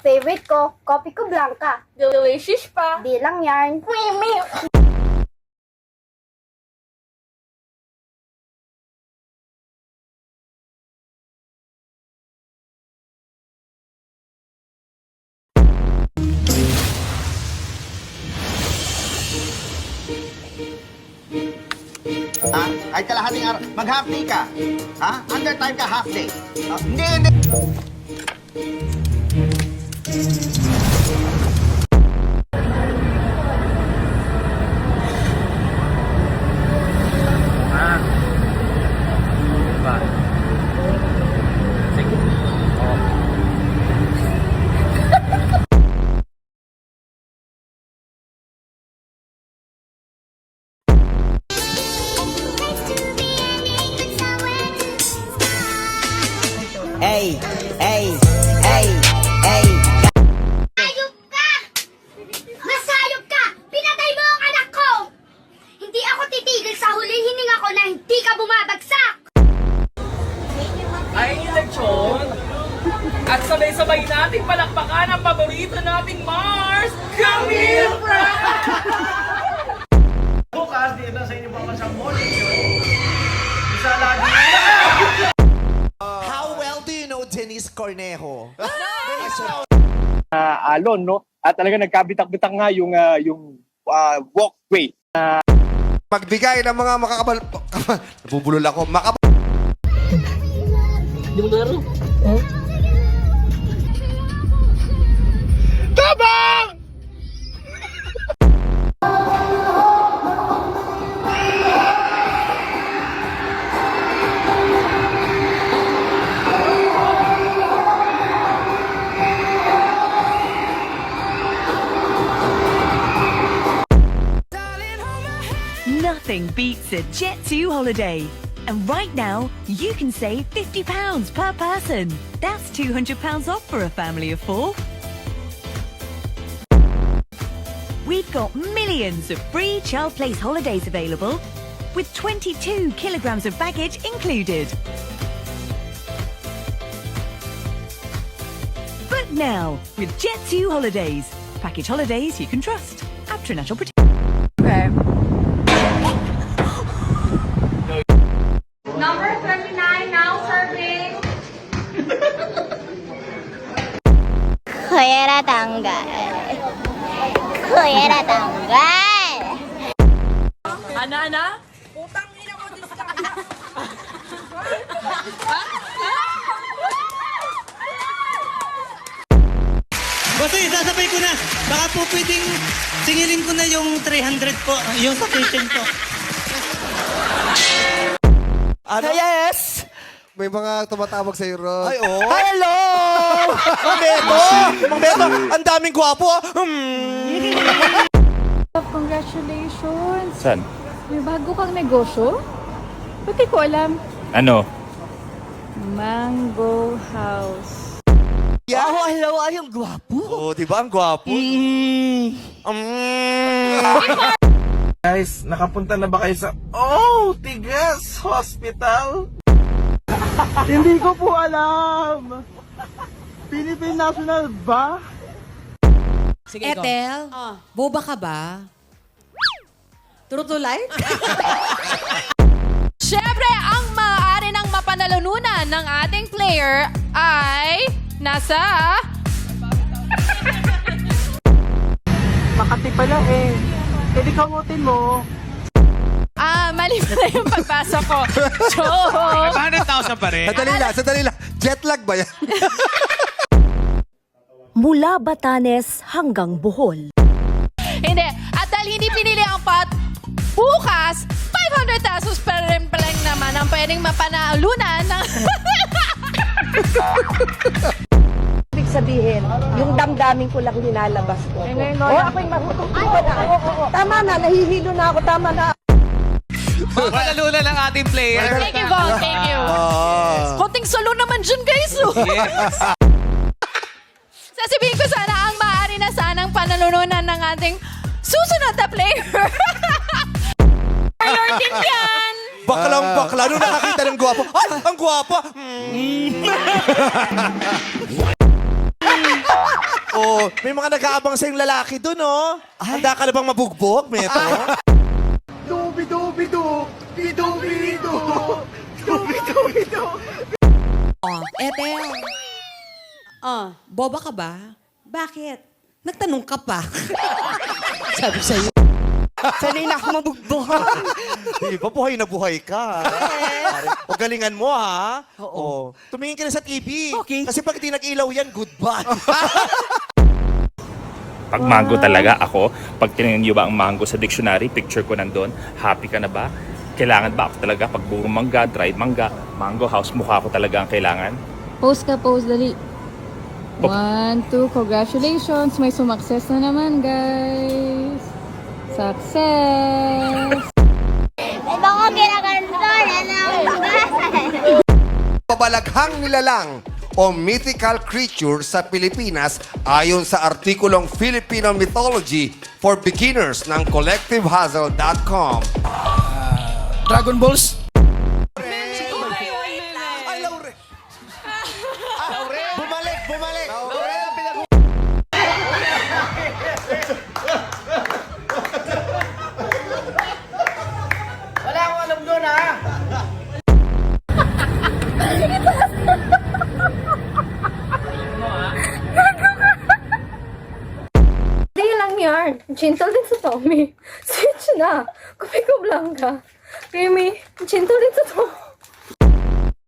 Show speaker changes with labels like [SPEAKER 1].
[SPEAKER 1] Favorite ko, kopi ko blanca.
[SPEAKER 2] Delicious pa.
[SPEAKER 1] Di lang yarn.
[SPEAKER 3] Ha? Kahit kalahating araw. Mag-half day ka. Ha? Under time ka, half day. Hindi.
[SPEAKER 4] Hey, hey, hey, hey.
[SPEAKER 5] Hayop ka! Masayop ka! Pinatay mo ang anak ko! Hindi ako titigil sa huling hininga ko na hindi ka bumabagsak!
[SPEAKER 6] Ay, lechon! At sabay-sabay nating palakpakan ang paborito nating Mars, Camille Frank!
[SPEAKER 3] Bukas, dito sa inyo pang morning show. Isa lagi.
[SPEAKER 7] How well do you know Denise Cornejo?
[SPEAKER 8] Alon, no? At talaga nagkabitak-bitak nga yung walkway.
[SPEAKER 7] Magbigay ng mga makakabal... Nabubulol ako.
[SPEAKER 6] Hindi mo laro?
[SPEAKER 9] Nothing beats a Jet2 holiday. And right now, you can save £50 per person. That's £200 off for a family of 4. We've got millions of free child place holidays available, with 22 kilograms of baggage included. But now, with Jet2 holidays. Package holidays you can trust. After National Protection.
[SPEAKER 2] Okay.
[SPEAKER 5] Number 39 now serving! Kuyera tanggal. Kuyera tanggal.
[SPEAKER 2] Ana?
[SPEAKER 4] Boss, sasabay ko na. Baka po pwedeng singilin ko na yung 300 po. Yung sa kitchen po.
[SPEAKER 7] Ano?
[SPEAKER 10] Yes!
[SPEAKER 7] May mga tumatawag sa'yo, Rod.
[SPEAKER 10] Ay, oh. Hello! Mang Beto! Mang Beto, ang daming gwapo.
[SPEAKER 2] Congratulations!
[SPEAKER 8] San?
[SPEAKER 2] May bago kang negosyo? Ba't di ko alam?
[SPEAKER 8] Ano?
[SPEAKER 2] Mango House.
[SPEAKER 10] Oh, hello, ay, ang gwapo. Oh, di ba ang gwapo?
[SPEAKER 3] Guys, nakapunta na ba kayo sa... Oh, Tigas Hospital? Hindi ko po alam. Philippine National ba?
[SPEAKER 4] Sige, Ethel, boba ka ba? True to life?
[SPEAKER 2] Siyempre, ang maaari ng mapanalunan ng ating player ay nasa...
[SPEAKER 3] Makati pala eh. Pwede kamutin mo.
[SPEAKER 2] Mali pala yung pagpasok ko. Joke!
[SPEAKER 6] 500,000 pa rin.
[SPEAKER 7] Sandali lang. Jet lag ba yan?
[SPEAKER 9] Mula Batanes hanggang Bohol.
[SPEAKER 2] Hindi. At dahil hindi pinili ang pot, bukas, 500,000 pa rin lang naman ang pwedeng mapanalunan ng...
[SPEAKER 1] Ibig sabihin, yung damdamin ko lang nilalabas ko. Ako'y marunong. Tama na, nahihilo na ako. Tama na.
[SPEAKER 6] Panalunan ng ating player.
[SPEAKER 2] Thank you, Von. Thank you. Konting salo naman dyan, guys.
[SPEAKER 6] Yes.
[SPEAKER 2] Sasabihin ko sana ang maaari na sanang panalunan ng ating susunod na player. Your team yan.
[SPEAKER 10] Baklang bakla. Nung nakakita ng gwapo, ay, ang gwapo. Oh, may mga nag-aabang sa yung lalaki dun, oh. Handa ka na bang mabugbog, Meto?
[SPEAKER 3] Dubi-dubi-du! Bidu-bidu! Dubi-dubi-du!
[SPEAKER 1] Ethel. Boba ka ba? Bakit? Nagtanong ka pa. Sabi sa'yo. Sanay na ako mabugbog.
[SPEAKER 10] Di ba, buhay na buhay ka. O galingan mo, ha? Oo. Tumingin ka na sa TV.
[SPEAKER 1] Okay.
[SPEAKER 10] Kasi pag di nag-ilaw yan, goodbye.
[SPEAKER 11] Pag mango talaga ako, pag tinignan niyo ba ang mango sa dictionary, picture ko nandun, happy ka na ba? Kailangan ba ako talaga pag puro mangga, dried mangga, mango house, mukha ko talaga ang kailangan?
[SPEAKER 12] Post ka, post, dali. 1, 2, congratulations. May sumakses na naman, guys. Success!
[SPEAKER 5] May bako kinaganda na
[SPEAKER 7] Pabalaghang nilalang o mythical creature sa Pilipinas ayon sa artikulong Filipino Mythology for Beginners ng CollectiveHustle.com.
[SPEAKER 3] Dragon Balls?
[SPEAKER 10] Ay, Laure. Bumalik, bumalik.
[SPEAKER 3] Wala akong alam doon, ha?
[SPEAKER 12] Di lang yan. Gentle din sa Tommy. Switch na. Kupi ko blanca. Creamy. Gentle din sa Tommy.